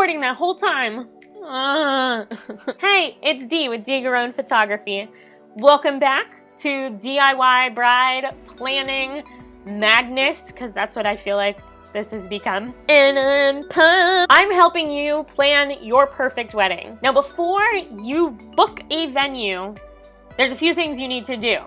recording that whole time. Hey, it's Dee with Dee Garone Photography. Welcome back to DIY bride planning madness, because that's what I feel like this has become. And I'm pumped. I'm helping you plan your perfect wedding. Now, before you book a venue, there's a few things you need to do.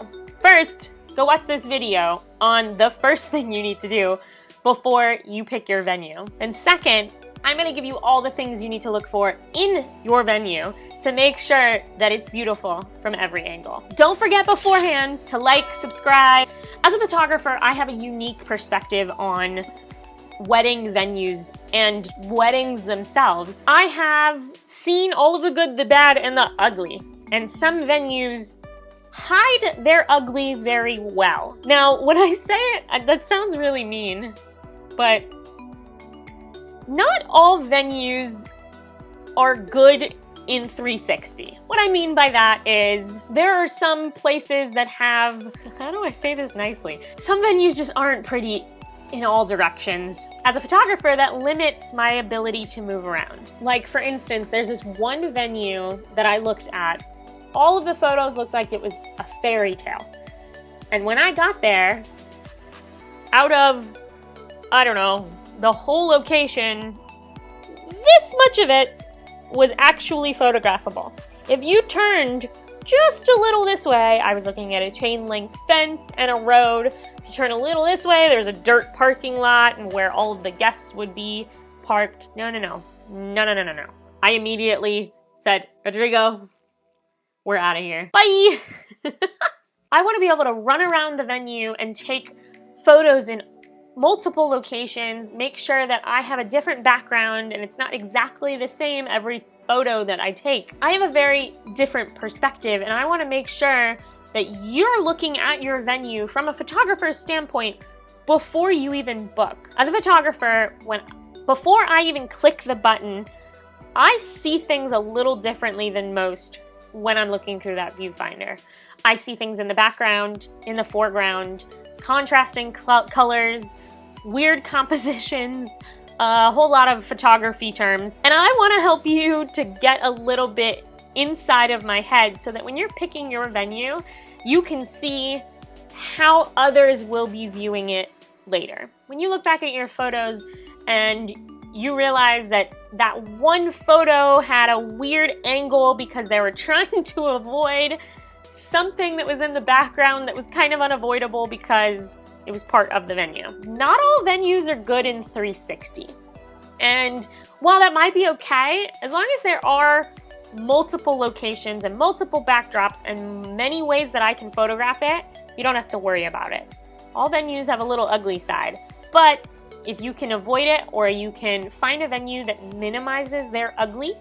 First, go watch this video on the first thing you need to do before you pick your venue. And second, I'm gonna give you all the things you need to look for in your venue to make sure that it's beautiful from every angle. Don't forget beforehand to like, subscribe. As a photographer, I have a unique perspective on wedding venues and weddings themselves. I have seen all of the good, the bad, and the ugly. And some venues hide their ugly very well. Now, when I say it, that sounds really mean, but not all venues are good in 360. What I mean by that is there are some places that have, how do I say this nicely? Some venues just aren't pretty in all directions. As a photographer, that limits my ability to move around. Like, for instance, there's this one venue that I looked at. All of the photos looked like it was a fairy tale. And when I got there, out of, I don't know, the whole location, this much of it was actually photographable. If you turned just a little this way, I was looking at a chain link fence and a road. If you turn a little this way, there's a dirt parking lot and where all of the guests would be parked. No. I immediately said, Rodrigo, we're out of here. Bye! I want to be able to run around the venue and take photos in multiple locations, make sure that I have a different background and it's not exactly the same every photo that I take. I have a very different perspective and I want to make sure that you're looking at your venue from a photographer's standpoint before you even book. As a photographer, before I even click the button, I see things a little differently than most when I'm looking through that viewfinder. I see things in the background, in the foreground, contrasting colors, weird compositions, a whole lot of photography terms. And I want to help you to get a little bit inside of my head so that when you're picking your venue, you can see how others will be viewing it later. When you look back at your photos and you realize that that one photo had a weird angle because they were trying to avoid something that was in the background that was kind of unavoidable because it was part of the venue. Not all venues are good in 360. And while that might be okay, as long as there are multiple locations and multiple backdrops and many ways that I can photograph it, you don't have to worry about it. All venues have a little ugly side, but if you can avoid it or you can find a venue that minimizes their ugly,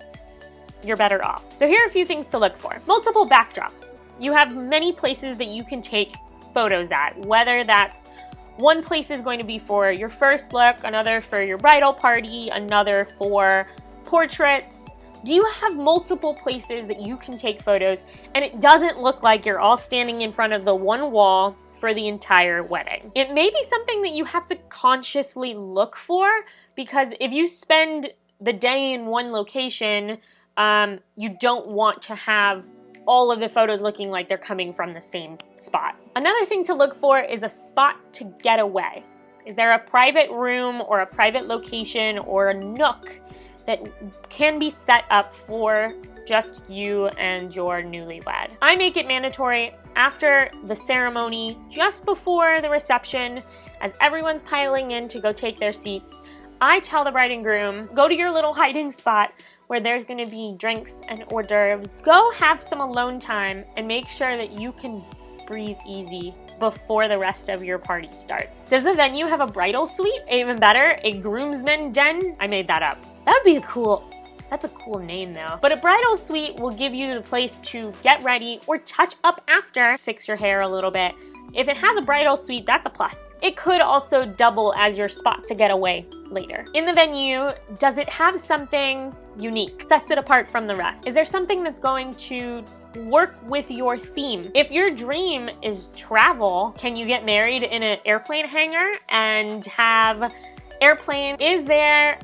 you're better off. So here are a few things to look for. Multiple backdrops. You have many places that you can take photos at, whether that's one place is going to be for your first look, another for your bridal party, another for portraits. Do you have multiple places that you can take photos and it doesn't look like you're all standing in front of the one wall for the entire wedding? It may be something that you have to consciously look for, because if you spend the day in one location, you don't want to have all of the photos looking like they're coming from the same spot. Another thing to look for is a spot to get away. Is there a private room or a private location or a nook that can be set up for just you and your newlywed? I make it mandatory after the ceremony, just before the reception, as everyone's piling in to go take their seats. I tell the bride and groom, go to your little hiding spot where there's going to be drinks and hors d'oeuvres. Go have some alone time and make sure that you can breathe easy before the rest of your party starts. Does the venue have a bridal suite? Even better, a groomsmen den? I made that up. That would be that's a cool name though. But a bridal suite will give you the place to get ready or touch up after, fix your hair a little bit. If it has a bridal suite, that's a plus. It could also double as your spot to get away later. In the venue, does it have something unique, sets it apart from the rest? Is there something that's going to work with your theme? If your dream is travel, can you get married in an airplane hangar and have airplane? Is there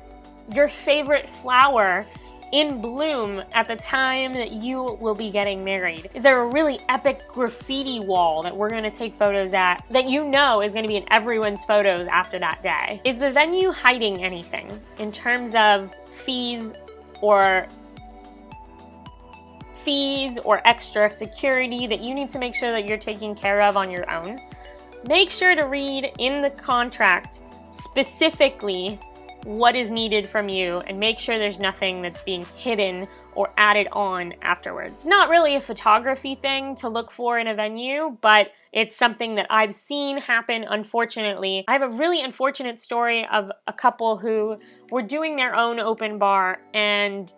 your favorite flower in bloom at the time that you will be getting married? Is there a really epic graffiti wall that we're gonna take photos at that you know is gonna be in everyone's photos after that day? Is the venue hiding anything in terms of fees or extra security that you need to make sure that you're taking care of on your own? Make sure to read in the contract specifically what is needed from you and make sure there's nothing that's being hidden or added on afterwards. It's not really a photography thing to look for in a venue, but it's something that I've seen happen, unfortunately. I have a really unfortunate story of a couple who were doing their own open bar and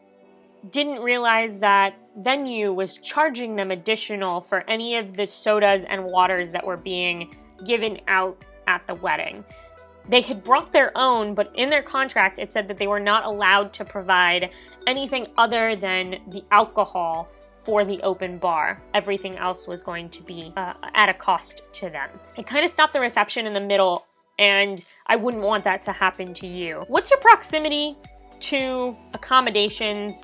didn't realize that venue was charging them additional for any of the sodas and waters that were being given out at the wedding. They had brought their own, but in their contract it said that they were not allowed to provide anything other than the alcohol for the open bar. Everything else was going to be at a cost to them. It kind of stopped the reception in the middle, and I wouldn't want that to happen to you. What's your proximity to accommodations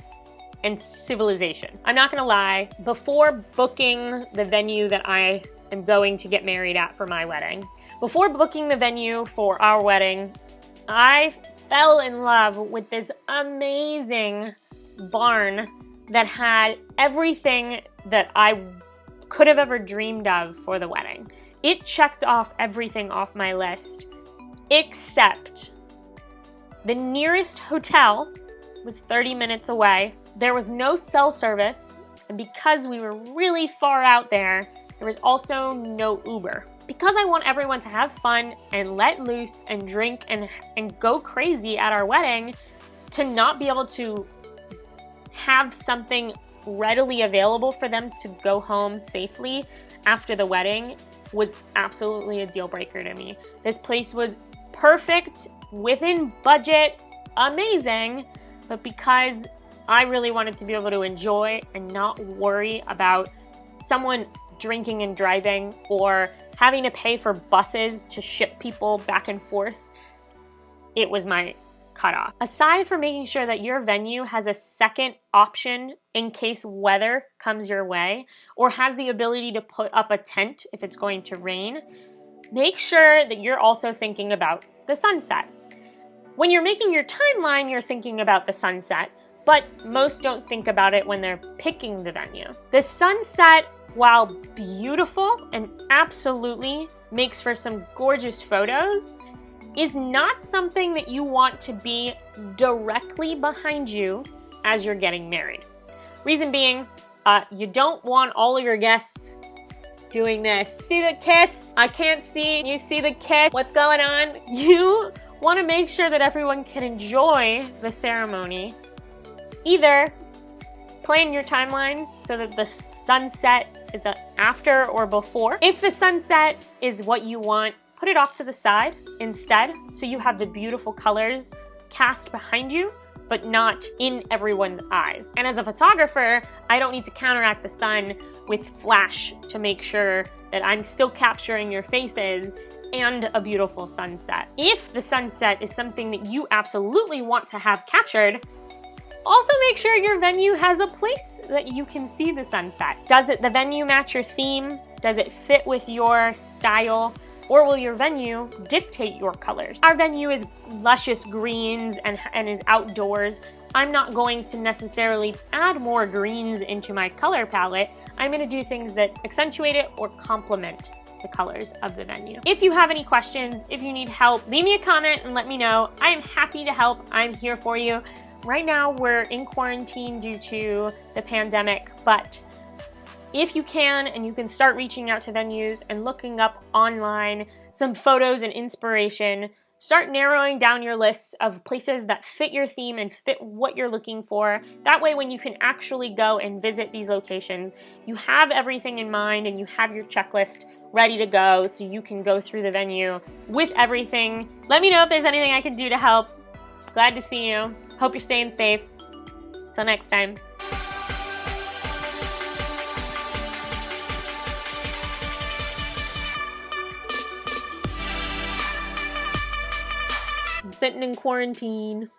and civilization? I'm not gonna lie, before booking the venue that I am going to get married at for my wedding, before booking the venue for our wedding, I fell in love with this amazing barn that had everything that I could have ever dreamed of for the wedding. It checked off everything off my list, except the nearest hotel was 30 minutes away. There was no cell service, and because we were really far out there was also no Uber. Because I want everyone to have fun and let loose and drink and go crazy at our wedding, to not be able to have something readily available for them to go home safely after the wedding was absolutely a deal breaker to me. This place was perfect, within budget, amazing, but because I really wanted to be able to enjoy and not worry about someone drinking and driving or having to pay for buses to ship people back and forth, it was my cutoff. Aside from making sure that your venue has a second option in case weather comes your way, or has the ability to put up a tent if it's going to rain, make sure that you're also thinking about the sunset. When you're making your timeline, you're thinking about the sunset, but most don't think about it when they're picking the venue. The sunset, while beautiful and absolutely makes for some gorgeous photos, is not something that you want to be directly behind you as you're getting married. Reason being, you don't want all of your guests doing this. See the kiss? I can't see. You see the kiss? What's going on? You want to make sure that everyone can enjoy the ceremony. Either plan your timeline so that the sunset is after or before. If the sunset is what you want, put it off to the side instead, so you have the beautiful colors cast behind you, but not in everyone's eyes. And as a photographer, I don't need to counteract the sun with flash to make sure that I'm still capturing your faces and a beautiful sunset. If the sunset is something that you absolutely want to have captured, also make sure your venue has a place that you can see the sunset. Does the venue match your theme? Does it fit with your style? Or will your venue dictate your colors? Our venue is luscious greens and is outdoors. I'm not going to necessarily add more greens into my color palette. I'm gonna do things that accentuate it or complement the colors of the venue. If you have any questions, if you need help, leave me a comment and let me know. I am happy to help. I'm here for you. Right now, we're in quarantine due to the pandemic, but if you can, and you can start reaching out to venues and looking up online some photos and inspiration, start narrowing down your lists of places that fit your theme and fit what you're looking for. That way, when you can actually go and visit these locations, you have everything in mind and you have your checklist ready to go so you can go through the venue with everything. Let me know if there's anything I can do to help. Glad to see you. Hope you're staying safe. Till next time. I'm sitting in quarantine.